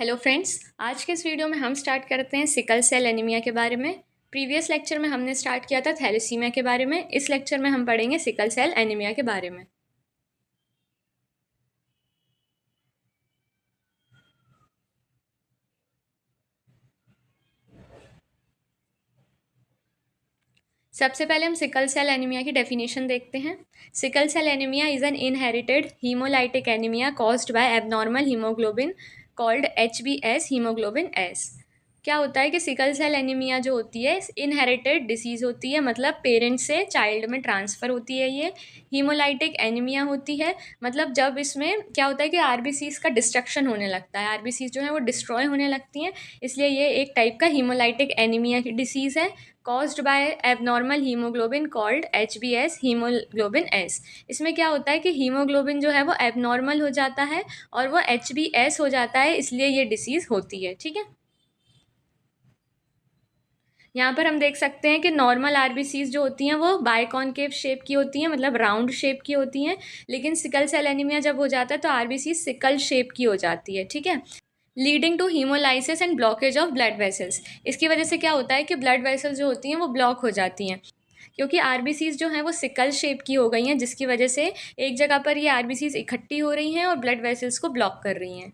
Hello friends, आज के इस वीडियो में हम स्टार्ट करते हैं सिकल सेल एनीमिया के बारे में। प्रीवियस लेक्चर में हमने स्टार्ट किया था थैलेसीमिया के बारे में। इस लेक्चर में हम पढ़ेंगे सिकल सेल एनीमिया के बारे में। सबसे पहले हम सिकल सेल एनीमिया की डेफिनेशन देखते हैं। Sickle cell anaemia is an inherited haemolytic anaemia caused by abnormal haemoglobin called HbS haemoglobin S. क्या होता है कि सिकल सेल एनीमिया जो होती है इनहेरिटेड डिसीज़ होती है, मतलब पेरेंट से चाइल्ड में ट्रांसफ़र होती है। ये हीमोलाइटिक एनीमिया होती है, मतलब जब इसमें क्या होता है कि आरबीसीज का डिस्ट्रक्शन होने लगता है, आरबीसीज जो है वो डिस्ट्रॉय होने लगती हैं, इसलिए ये एक टाइप का हीमोलाइटिक एनीमिया की डिसीज़ है caused by abnormal haemoglobin called HbS haemoglobin S. इसमें क्या होता है कि हीमोग्लोबिन जो है वो एबनॉर्मल हो जाता है और वो HbS हो जाता है, इसलिए ये डिसीज़ होती है। ठीक है, यहाँ पर हम देख सकते हैं कि नॉर्मल आरबीसीज जो होती हैं वो बाइकॉनकेव शेप की होती हैं, मतलब राउंड शेप की होती हैं। लेकिन सिकल सेल एनीमिया जब हो जाता है तो आरबीसी सिकल शेप की हो जाती है। ठीक है, leading to haemolysis and blockage of blood vessels. इसकी वजह से क्या होता है कि ब्लड वेसल्स जो होती हैं वो ब्लॉक हो जाती हैं, क्योंकि आरबीसीज जो हैं वो सिकल शेप की हो गई हैं, जिसकी वजह से एक जगह पर ये आरबीसीज इकट्ठी हो रही हैं और ब्लड वेसल्स को ब्लॉक कर रही हैं।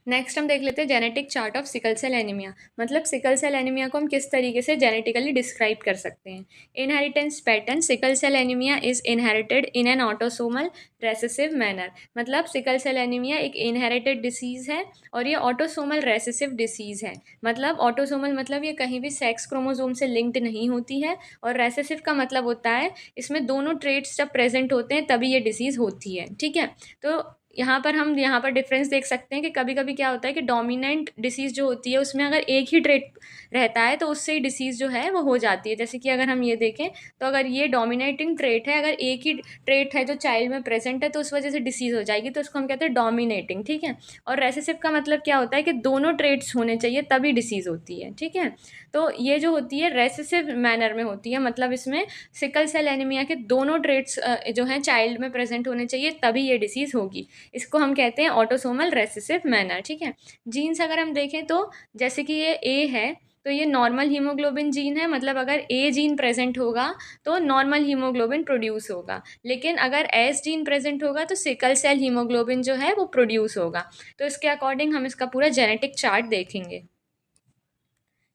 नेक्स्ट हम देख लेते हैं genetic chart of sickle cell anaemia. मतलब सिकल सेल एनीमिया को हम किस तरीके से जेनेटिकली डिस्क्राइब कर सकते हैं। Inheritance pattern, sickle cell anaemia is inherited in an autosomal recessive manner. मतलब सिकल सेल एनीमिया एक इनहेरिटेड डिसीज़ है और ये ऑटोसोमल रेसेसिव डिसीज़ है। मतलब ऑटोसोमल मतलब ये कहीं भी सेक्स क्रोमोसोम से लिंक्ड नहीं होती है, और रेसेसिव का मतलब होता है इसमें दोनों ट्रेट्स जब प्रेजेंट होते हैं तभी ये डिसीज़ होती है। ठीक है, तो यहाँ पर डिफरेंस देख सकते हैं कि कभी कभी क्या होता है कि डोमिनेंट डिसीज़ जो होती है उसमें अगर एक ही ट्रेट रहता है तो उससे ही डिसीज़ जो है वो हो जाती है। जैसे कि अगर हम ये देखें तो अगर ये डोमिनेटिंग ट्रेट है, अगर एक ही ट्रेट है जो चाइल्ड में प्रेजेंट है तो उस वजह से डिसीज़ हो जाएगी, तो उसको हम कहते हैं डोमिनेटिंग। ठीक है, और रेसेसिव का मतलब क्या होता है कि दोनों ट्रेट्स होने चाहिए तभी डिसीज़ होती है। ठीक है, तो ये जो होती है रेसेसिव मैनर में होती है, मतलब इसमें सिकल सेल एनीमिया के दोनों ट्रेट्स जो हैं चाइल्ड में प्रेजेंट होने चाहिए तभी ये डिसीज़ होगी। इसको हम कहते हैं ऑटोसोमल रेसेसिव मैनर। ठीक है, जीन्स अगर हम देखें तो जैसे कि ये ए है तो ये नॉर्मल हीमोग्लोबिन जीन है, मतलब अगर ए जीन प्रेजेंट होगा तो नॉर्मल हीमोग्लोबिन प्रोड्यूस होगा, लेकिन अगर एस जीन प्रेजेंट होगा तो सिकल सेल हीमोग्लोबिन जो है वो प्रोड्यूस होगा। तो इसके अकॉर्डिंग हम इसका पूरा जेनेटिक चार्ट देखेंगे।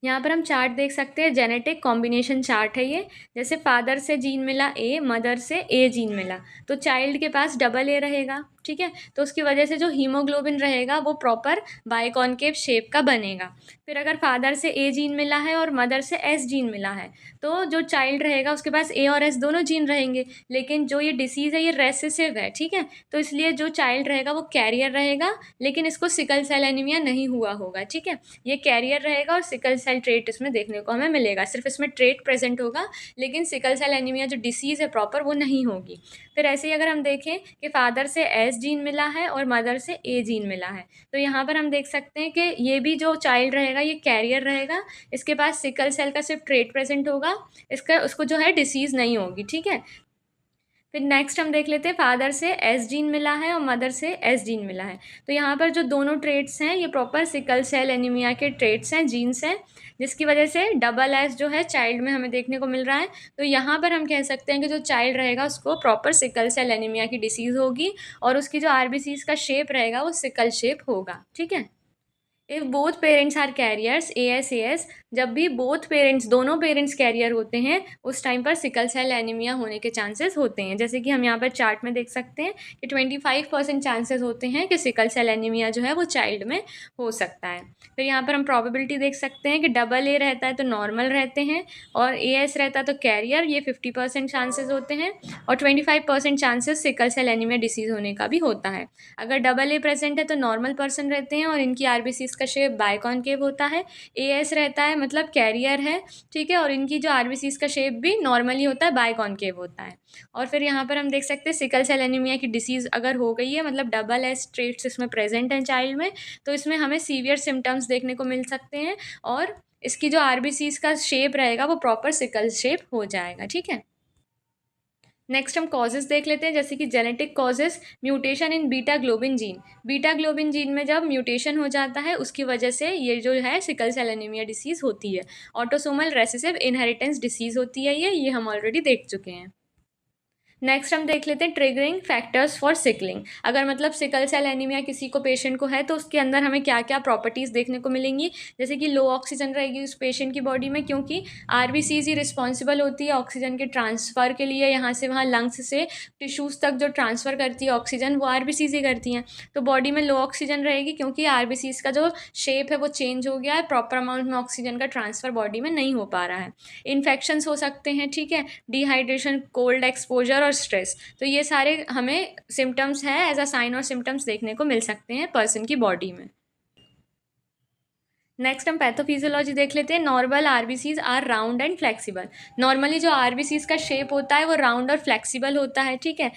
यहाँ पर हम चार्ट देख सकते हैं, जेनेटिक कॉम्बिनेशन चार्ट है ये। जैसे फादर से जीन मिला ए, मदर से ए जीन मिला, तो चाइल्ड के पास डबल ए रहेगा। ठीक है, तो उसकी वजह से जो हीमोग्लोबिन रहेगा वो प्रॉपर बाइकॉनकेव शेप का बनेगा। फिर अगर फादर से ए जीन मिला है और मदर से एस जीन मिला है तो जो चाइल्ड रहेगा उसके पास ए और एस दोनों जीन रहेंगे, लेकिन जो ये डिसीज़ है ये रेसेसिव है। ठीक है, तो इसलिए जो चाइल्ड रहेगा वो कैरियर रहेगा, लेकिन इसको सिकल सेल एनीमिया नहीं हुआ होगा। ठीक है, ये कैरियर रहेगा और सिकल सेल ट्रेट इसमें देखने को हमें मिलेगा, सिर्फ इसमें ट्रेट प्रेजेंट होगा, लेकिन सिकल सेल एनीमिया जो डिसीज़ है प्रॉपर वो नहीं होगी। फिर ऐसे ही अगर हम देखें कि फादर से एस जीन मिला है और मदर से ए जीन मिला है, तो यहाँ पर हम देख सकते हैं कि ये भी जो चाइल्ड रहेगा ये कैरियर रहेगा, इसके पास सिकल सेल का सिर्फ ट्रेट प्रेजेंट होगा, इसका उसको जो है डिसीज़ नहीं होगी। ठीक है, फिर नेक्स्ट हम देख लेते हैं, फादर से एस जीन मिला है और मदर से एस जीन मिला है, तो यहाँ पर जो दोनों ट्रेट्स हैं ये प्रॉपर सिकल सेल एनीमिया के ट्रेट्स हैं, जीन्स हैं, जिसकी वजह से डबल एस जो है चाइल्ड में हमें देखने को मिल रहा है। तो यहाँ पर हम कह सकते हैं कि जो चाइल्ड रहेगा उसको प्रॉपर सिकल सेल एनीमिया की डिसीज़ होगी और उसकी जो आरबीसीज का शेप रहेगा वो सिकल शेप होगा। ठीक है, if both parents are carriers AS जब भी बोथ पेरेंट्स दोनों पेरेंट्स कैरियर होते हैं उस टाइम पर सिकल सेल एनीमिया होने के चांसेस होते हैं। जैसे कि हम यहाँ पर चार्ट में देख सकते हैं कि 25% चांसेस होते हैं कि सिकल सेल एनीमिया जो है वो चाइल्ड में हो सकता है। फिर यहाँ पर हम प्रोबेबिलिटी देख सकते हैं कि डबल ए रहता है तो नॉर्मल रहते हैं, और AS रहता है तो कैरियर, ये 50% चांसेस होते हैं, और 25% chances sickle cell anaemia disease होने का भी होता है। अगर डबल ए प्रेजेंट है तो नॉर्मल पर्सन रहते हैं और इनकी आरबीसीज का शेप बाइकॉनकेव होता है। AS रहता है मतलब कैरियर है। ठीक है, और इनकी जो आरबीसीज का शेप भी नॉर्मली होता है, बाइकॉनकेव होता है। और फिर यहाँ पर हम देख सकते हैं सिकल सेल एनीमिया की डिसीज़ अगर हो गई है, मतलब डबल एस ट्रेट्स इसमें प्रेजेंट हैं चाइल्ड में, तो इसमें हमें सीवियर सिम्टम्स देखने को मिल सकते हैं और इसकी जो आरबीसीज का शेप रहेगा वो प्रॉपर सिकल शेप हो जाएगा। ठीक है, नेक्स्ट हम कॉजेज़ देख लेते हैं, जैसे कि genetic causes, mutation in beta globin gene. Beta globin gene में जब म्यूटेशन हो जाता है उसकी वजह से ये जो है सिकल सेल एनीमिया डिसीज़ होती है। ऑटोसोमल रेसेसिव इनहेरिटेंस डिसीज़ होती है ये हम ऑलरेडी देख चुके हैं। नेक्स्ट हम देख लेते हैं ट्रिगरिंग फैक्टर्स फॉर सिकलिंग। अगर मतलब सिकल सेल एनीमिया किसी को पेशेंट को है तो उसके अंदर हमें क्या क्या प्रॉपर्टीज़ देखने को मिलेंगी, जैसे कि लो ऑक्सीजन रहेगी उस पेशेंट की बॉडी में, क्योंकि आरबीसीज ही रिस्पॉन्सिबल होती है ऑक्सीजन के ट्रांसफ़र के लिए, यहाँ से वहाँ लंग्स से टिश्यूज़ तक जो ट्रांसफ़र करती है ऑक्सीजन वो आरबीसीज ही करती हैं। तो बॉडी में लो ऑक्सीजन रहेगी क्योंकि आरबीसीज का जो शेप है वो चेंज हो गया है, प्रॉपर अमाउंट में ऑक्सीजन का ट्रांसफ़र बॉडी में नहीं हो पा रहा है। इन्फेक्शंस हो सकते हैं, ठीक है, डिहाइड्रेशन, कोल्ड एक्सपोजर और स्ट्रेस। तो ये सारे हमें सिम्टम्स हैं, एज अ साइन और सिम्टम्स देखने को मिल सकते हैं पर्सन की बॉडी में। नेक्स्ट हम पैथोफिजियोलॉजी देख लेते हैं। Normal RBCs are round and flexible. Normally जो आरबीसीज का शेप होता है वो राउंड और फ्लेक्सिबल होता है, ठीक है,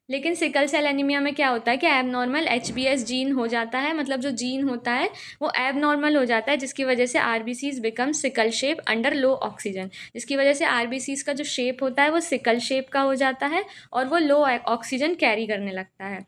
लेकिन सिकल सेल एनीमिया में क्या होता है कि एबनॉर्मल एचबीएस जीन हो जाता है, मतलब जो जीन होता है वो एबनॉर्मल हो जाता है, जिसकी वजह से RBCs become sickle shape under low oxygen. जिसकी वजह से आरबीसीज का जो शेप होता है वो सिकल शेप का हो जाता है और वो लो ऑक्सीजन कैरी करने लगता है।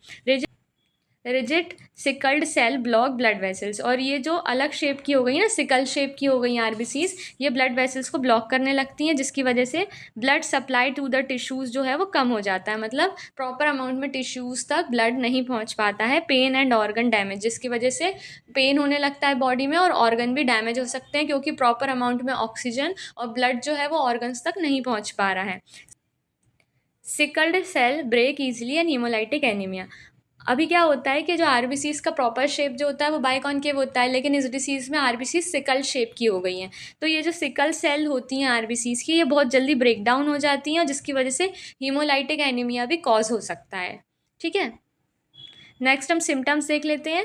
Rigid sickled cell block blood vessels, और ये जो अलग शेप की हो गई ना, सिकल शेप की हो गई आरबीसीज, ये ब्लड वेसल्स को ब्लॉक करने लगती हैं, जिसकी वजह से blood supply to the tissues जो है वो कम हो जाता है, मतलब प्रॉपर अमाउंट में टिश्यूज़ तक ब्लड नहीं पहुंच पाता है। पेन एंड ऑर्गन डैमेज, जिसकी वजह से पेन होने लगता है बॉडी में और ऑर्गन भी डैमेज हो सकते हैं, क्योंकि प्रॉपर अमाउंट में ऑक्सीजन और ब्लड जो है वो ऑर्गन्स तक नहीं पहुँच पा रहा है। Sickled cell break easily and haemolytic anaemia. अभी क्या होता है कि जो आरबीसीज का प्रॉपर शेप जो होता है वो बाइकॉनकेव होता है, लेकिन इस डिसीज़ में आरबीसीज सिकल शेप की हो गई हैं। तो ये जो सिकल सेल होती हैं आरबीसीज की, ये बहुत जल्दी ब्रेक डाउन हो जाती हैं और जिसकी वजह से हीमोलाइटिक एनीमिया भी कॉज हो सकता है, ठीक है। नेक्स्ट हम सिम्टम्स देख लेते हैं।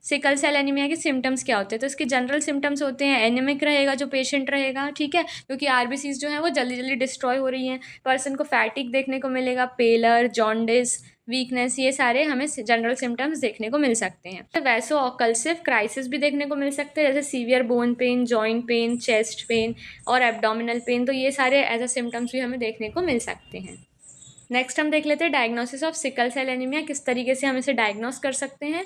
सिकल सेल एनीमिया के सिम्टम्स क्या होते हैं, तो इसके जनरल सिम्टम्स होते हैं, एनीमिक रहेगा जो पेशेंट रहेगा, ठीक है, क्योंकि आरबीसीज जो है वो जल्दी जल्दी डिस्ट्रॉय हो रही हैं। पर्सन को फैटिक देखने को मिलेगा, पेलर, जॉन्डिस, वीकनेस, ये सारे हमें जनरल सिम्टम्स देखने को मिल सकते हैं। वैसो ऑकल्सिव क्राइसिस भी देखने को मिल सकते हैं, जैसे severe bone pen, joint pain, chest pain और एब्डोमिनल पेन। तो ये सारे एज अ सिम्टम्स भी हमें देखने को मिल सकते हैं। नेक्स्ट हम देख लेते हैं diagnosis of sickle cell anaemia, किस तरीके से हम इसे डायग्नोस कर सकते हैं।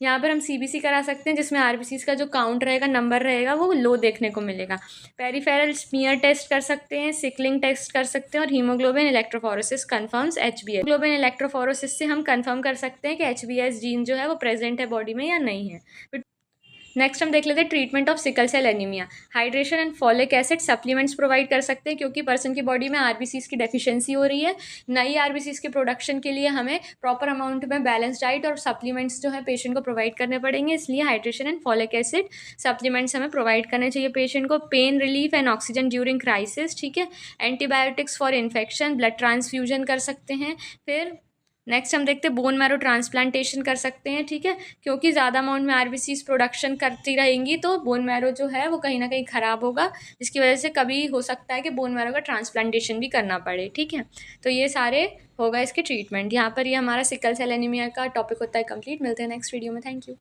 यहाँ पर हम सीबीसी करा सकते हैं, जिसमें आरबीसीज का जो काउंट रहेगा, नंबर रहेगा, वो लो देखने को मिलेगा। पेरिफेरल स्मीयर टेस्ट कर सकते हैं, सिकलिंग टेस्ट कर सकते हैं और haemoglobin electrophoresis confirms HBs. Haemoglobin electrophoresis से हम कंफर्म कर सकते हैं कि एचबीएस जीन जो है वो प्रेजेंट है बॉडी में या नहीं है। नेक्स्ट हम देख लेते हैं treatment of sickle cell anaemia. Hydration and folic acid supplements provide कर सकते हैं, क्योंकि पर्सन की बॉडी में आरबीसीज की डेफिशिएंसी हो रही है। नई आरबीसीज के प्रोडक्शन के लिए हमें प्रॉपर अमाउंट में बैलेंस डाइट और सप्लीमेंट्स जो है पेशेंट को प्रोवाइड करने पड़ेंगे, इसलिए hydration and folic acid supplements हमें प्रोवाइड करने चाहिए पेशेंट को। Pain relief and oxygen during crisis, ठीक है। Antibiotics for infection, blood transfusion कर सकते हैं। फिर नेक्स्ट हम देखते हैं बोन मैरो ट्रांसप्लांटेशन कर सकते हैं, ठीक है, क्योंकि ज़्यादा अमाउंट में आरबीसीज प्रोडक्शन करती रहेंगी तो बोन मैरो जो है वो कहीं ना कहीं ख़राब होगा, जिसकी वजह से कभी हो सकता है कि बोन मैरो का ट्रांसप्लांटेशन भी करना पड़े, ठीक है। तो ये सारे होगा इसके ट्रीटमेंट। यहाँ पर ये हमारा सिकल सेल एनीमिया का टॉपिक होता है कंप्लीट। मिलते हैं नेक्स्ट वीडियो में। Thank you.